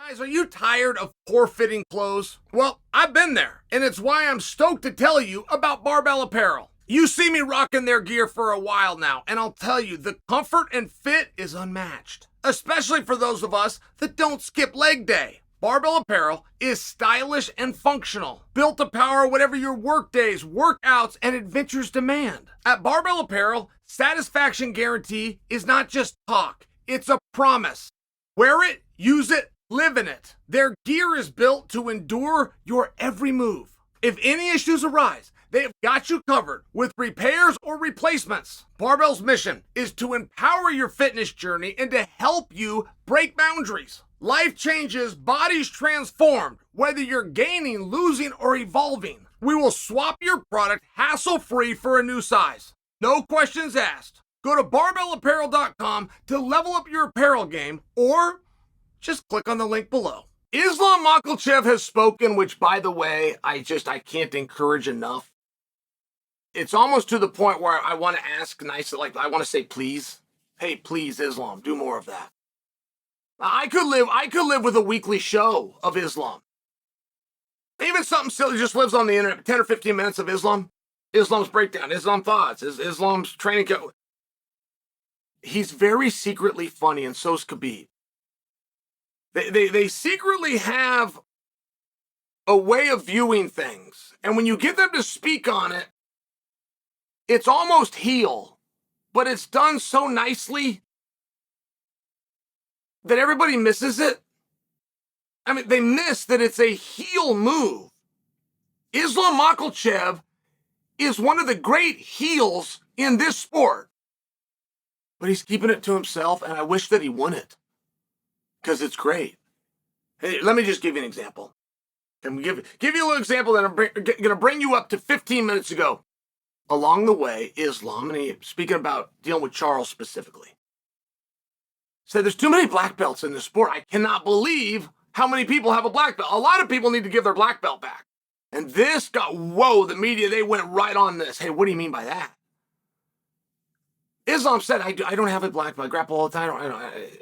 Guys, are you tired of poor-fitting clothes? Well, I've been there, and it's why I'm stoked to tell you about Barbell Apparel. You see me rocking their gear for a while now, and I'll tell you, the comfort and fit is unmatched, especially for those of us that don't skip leg day. Barbell Apparel is stylish and functional, built to power whatever your work days, workouts, and adventures demand. At Barbell Apparel, satisfaction guarantee is not just talk, it's a promise. Wear it, use it, live in it. Their gear is built to endure your every move. If any issues arise, they have got you covered with repairs or replacements. Barbell's mission is to empower your fitness journey and to help you break boundaries. Life changes, bodies transformed. Whether you're gaining, losing, or evolving, we will swap your product hassle-free for a new size. No questions asked. Go to barbellapparel.com to level up your apparel game, or just click on the link below. Islam Makhachev has spoken, which, by the way, I can't encourage enough. It's almost to the point where I want to ask nicely, like I want to say, please. Hey, please, Islam, do more of that. I could live with a weekly show of Islam. Even something silly just lives on the internet, 10 or 15 minutes of Islam. Islam's breakdown, Islam thoughts, Islam's training. He's very secretly funny, and so's Khabib. They secretly have a way of viewing things. And when you get them to speak on it, it's almost heel, but it's done so nicely that everybody misses it. I mean, they miss that it's a heel move. Islam Makhachev is one of the great heels in this sport. But he's keeping it to himself, and I wish that he won it. Because it's great. Hey, let me just give you an example. I'm give you a little example that I'm going to bring you up to 15 minutes ago. Along the way, Islam, and speaking about dealing with Charles specifically, said there's too many black belts in this sport. I cannot believe how many people have a black belt. A lot of people need to give their black belt back. And this got, whoa, the media, they went right on this. Hey, what do you mean by that? Islam said, I don't have a black belt. I grapple all the time.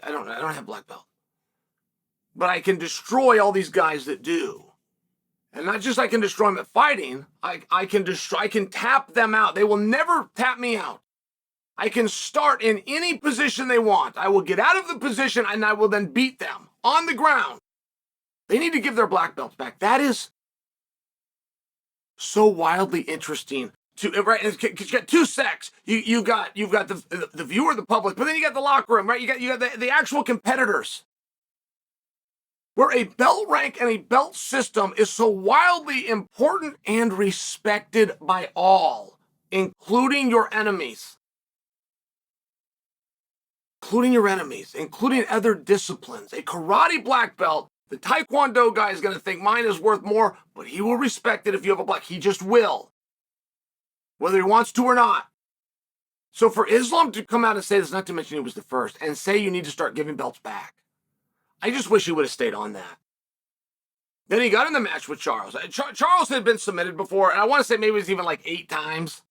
I don't have a black belt. But I can destroy all these guys that do. And not just I can destroy them at fighting, I can tap them out. They will never tap me out. I can start in any position they want. I will get out of the position and I will then beat them on the ground. They need to give their black belts back. That is so wildly interesting. Right, because you got two sects. You've got the viewer, the public, but then you got the locker room, right? You got the actual competitors. Where a belt rank and a belt system is so wildly important and respected by all, including your enemies. Including other disciplines. A karate black belt, the taekwondo guy is going to think mine is worth more, but he will respect it if you have a black. He just will. Whether he wants to or not. So for Islam to come out and say this, not to mention he was the first, and say you need to start giving belts back, I just wish he would have stayed on that. Then he got in the match with Charles. Charles had been submitted before, and I want to say maybe it was even like 8 times.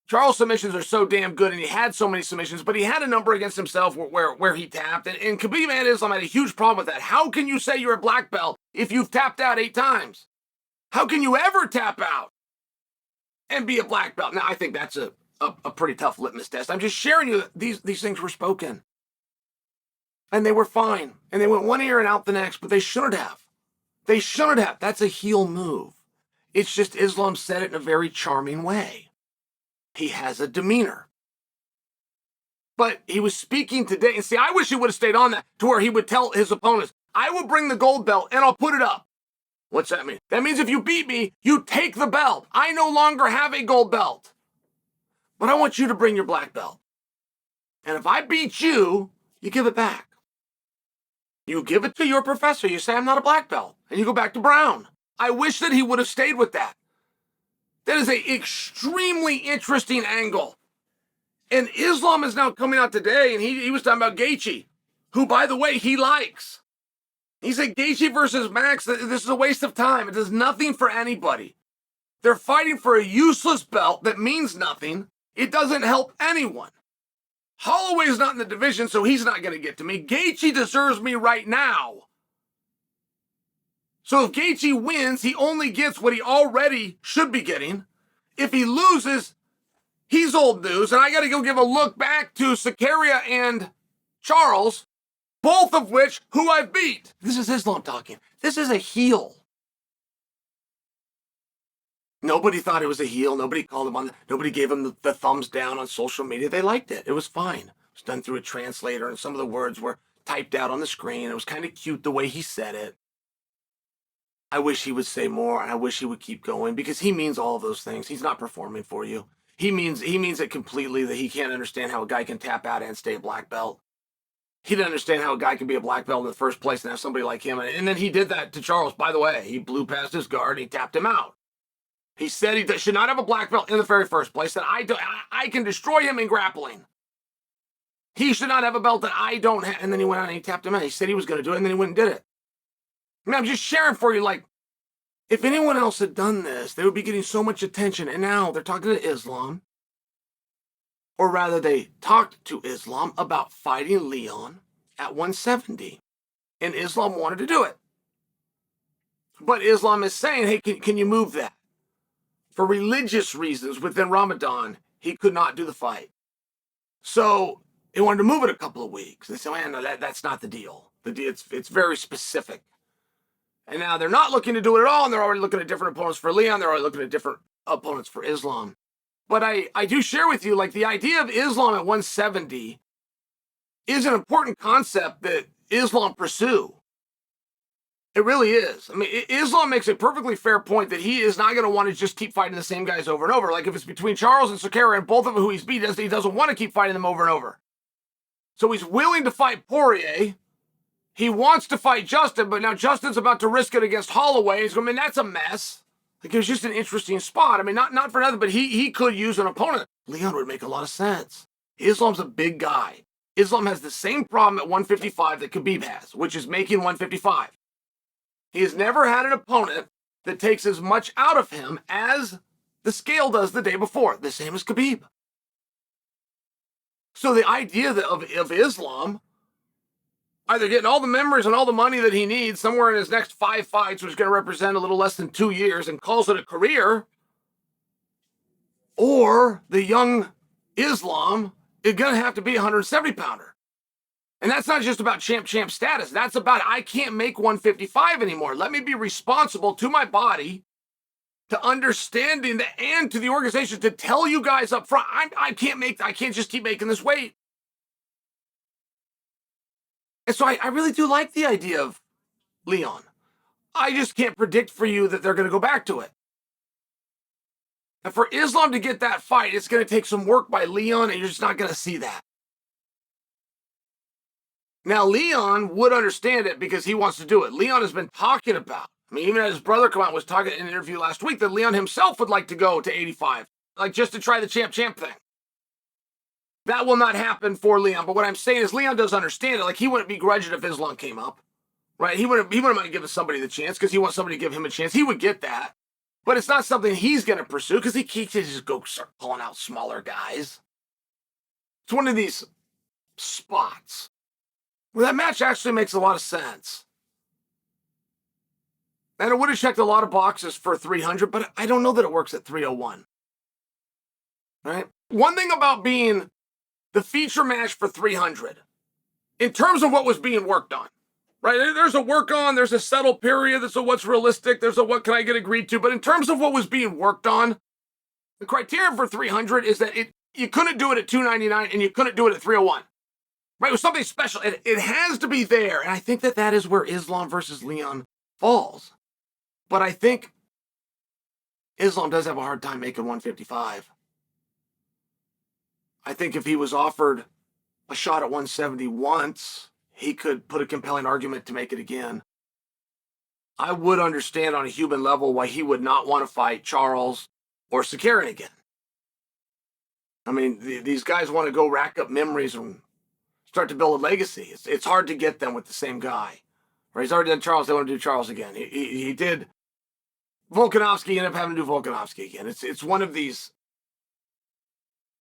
Charles' submissions are so damn good, and he had so many submissions, but he had a number against himself where he tapped, and Khabib and Islam had a huge problem with that. How can you say you're a black belt if you've tapped out 8 times? How can you ever tap out and be a black belt? Now, I think that's a pretty tough litmus test. I'm just sharing you these things were spoken. And they were fine. And they went one ear and out the next, but they shouldn't have. They shouldn't have. That's a heel move. It's just Islam said it in a very charming way. He has a demeanor. But he was speaking today, and see, I wish he would have stayed on that to where he would tell his opponents, I will bring the gold belt and I'll put it up. What's that mean? That means if you beat me, you take the belt. I no longer have a gold belt. But I want you to bring your black belt. And if I beat you, you give it back. You give it to your professor. You say, I'm not a black belt. And you go back to brown. I wish that he would have stayed with that. That is an extremely interesting angle. And Islam is now coming out today, and he was talking about Gaethje, who, by the way, he likes. He said Gaethje versus Max, this is a waste of time. It does nothing for anybody. They're fighting for a useless belt that means nothing. It doesn't help anyone. Holloway's not in the division, so he's not going to get to me. Gaethje deserves me right now. So if Gaethje wins, he only gets what he already should be getting. If he loses, he's old news. And I got to go give a look back to Sakaria and Charles, both of which who I've beat. This is Islam talking. This is a heel. Nobody thought it was a heel. Nobody called him on. Nobody gave him the thumbs down on social media. They liked it. It was fine. It was done through a translator, and some of the words were typed out on the screen. It was kind of cute the way he said it. I wish he would say more, and I wish he would keep going, because he means all of those things. He's not performing for you. He means it completely, that he can't understand how a guy can tap out and stay a black belt. He didn't understand how a guy can be a black belt in the first place and have somebody like him. And then he did that to Charles, by the way. He blew past his guard and he tapped him out. He said he should not have a black belt in the very first place, that I can destroy him in grappling. He should not have a belt that I don't have. And then he went out and he tapped him out. He said he was going to do it, and then he went and did it. I mean, I'm just sharing for you, like, if anyone else had done this, they would be getting so much attention. And now they're talking to Islam. Or rather, they talked to Islam about fighting Leon at 170. And Islam wanted to do it. But Islam is saying, hey, can you move that? For religious reasons, within Ramadan, he could not do the fight. So he wanted to move it a couple of weeks. They said, man, no, that's not the deal. It's very specific. And now they're not looking to do it at all, and they're already looking at different opponents for Leon. They're already looking at different opponents for Islam. But I do share with you, like, the idea of Islam at 170 is an important concept that Islam pursue. It really is. I mean, Islam makes a perfectly fair point that he is not going to want to just keep fighting the same guys over and over. Like, if it's between Charles and Sakaria, and both of them who he's beat, he doesn't want to keep fighting them over and over. So he's willing to fight Poirier. He wants to fight Justin, but now Justin's about to risk it against Holloway. He's going, I mean, that's a mess. Like, it was just an interesting spot. I mean, not for nothing, but he could use an opponent. Leon would make a lot of sense. Islam's a big guy. Islam has the same problem at 155 that Khabib has, which is making 155. He has never had an opponent that takes as much out of him as the scale does the day before. The same as Khabib. So the idea of Islam either getting all the memories and all the money that he needs somewhere in his next 5 fights, which is going to represent a little less than 2 years, and calls it a career, or the young Islam is going to have to be a 170-pounder. And that's not just about champ status. That's about, I can't make 155 anymore. Let me be responsible to my body, to understanding the, and to the organization, to tell you guys up front, I can't just keep making this weight. And so I really do like the idea of Leon. I just can't predict for you that they're going to go back to it. And for Islam to get that fight, it's going to take some work by Leon, and you're just not going to see that. Now, Leon would understand it because he wants to do it. Leon has been talking about, I mean, even his brother come out and was talking in an interview last week, that Leon himself would like to go to 85, like just to try the champ thing. That will not happen for Leon. But what I'm saying is Leon does understand it. Like, he wouldn't begrudge it if Islam came up, right? He wouldn't mind giving somebody the chance because he wants somebody to give him a chance. He would get that. But it's not something he's going to pursue because he can't just go start pulling out smaller guys. It's one of these spots where that match actually makes a lot of sense. And it would have checked a lot of boxes for 300, but I don't know that it works at 301. Right? One thing about being the feature match for 300, in terms of what was being worked on, right? There's a work on, there's a settle period, there's a what's realistic, there's a what can I get agreed to, but in terms of what was being worked on, the criteria for 300 is that you couldn't do it at 299 and you couldn't do it at 301. Right? It was something special. It has to be there, and I think that is where Islam versus Leon falls. But I think Islam does have a hard time making 155. I think if he was offered a shot at 170 once, he could put a compelling argument to make it again. I would understand on a human level why he would not want to fight Charles or Sakaria again. I mean, these guys want to go rack up memories and start to build a legacy. It's hard to get them with the same guy. Right? He's already done Charles. They want to do Charles again. He did Volkanovski, ended up having to do Volkanovski again. It's one of these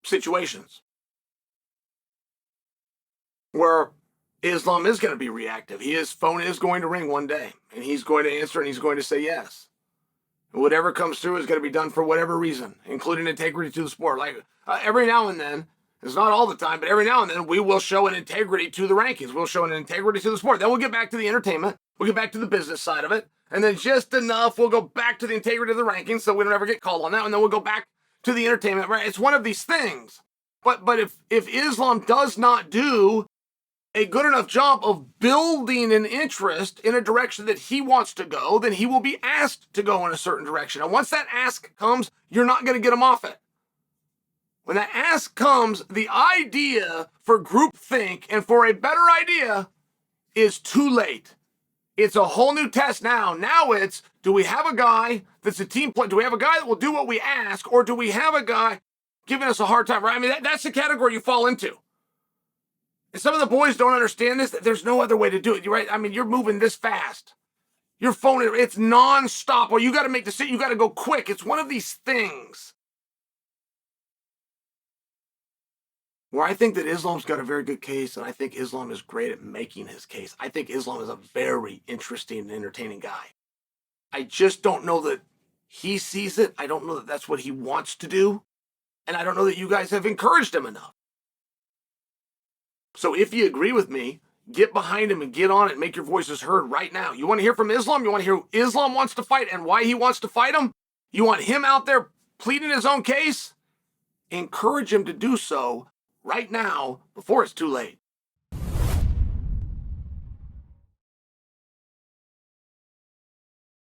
situations where Islam is going to be reactive. His phone is going to ring one day, and he's going to answer, and he's going to say yes. And whatever comes through is going to be done for whatever reason, including integrity to the sport. Like every now and then, it's not all the time, but every now and then we will show an integrity to the rankings. We'll show an integrity to the sport. Then we'll get back to the entertainment. We'll get back to the business side of it. And then just enough, we'll go back to the integrity of the rankings so we don't ever get called on that. And then we'll go back to the entertainment. Right? It's one of these things. But if Islam does not do a good enough job of building an interest in a direction that he wants to go, then he will be asked to go in a certain direction. And once that ask comes, you're not going to get him off it. When that ask comes, the idea for groupthink and for a better idea is too late. It's a whole new test now. Now it's, do we have a guy that's a team player? Do we have a guy that will do what we ask? Or do we have a guy giving us a hard time? Right? I mean, that's the category you fall into. And some of the boys don't understand this. There's no other way to do it. You're right. I mean, you're moving this fast. Your phone, it's nonstop. Or you got to make the decision. You got to go quick. It's one of these things where I think that Islam's got a very good case, and I think Islam is great at making his case. I think Islam is a very interesting and entertaining guy. I just don't know that he sees it. I don't know that that's what he wants to do. And I don't know that you guys have encouraged him enough. So if you agree with me, get behind him and get on it and make your voices heard right now. You want to hear from Islam? You want to hear who Islam wants to fight and why he wants to fight him? You want him out there pleading his own case? Encourage him to do so right now before it's too late.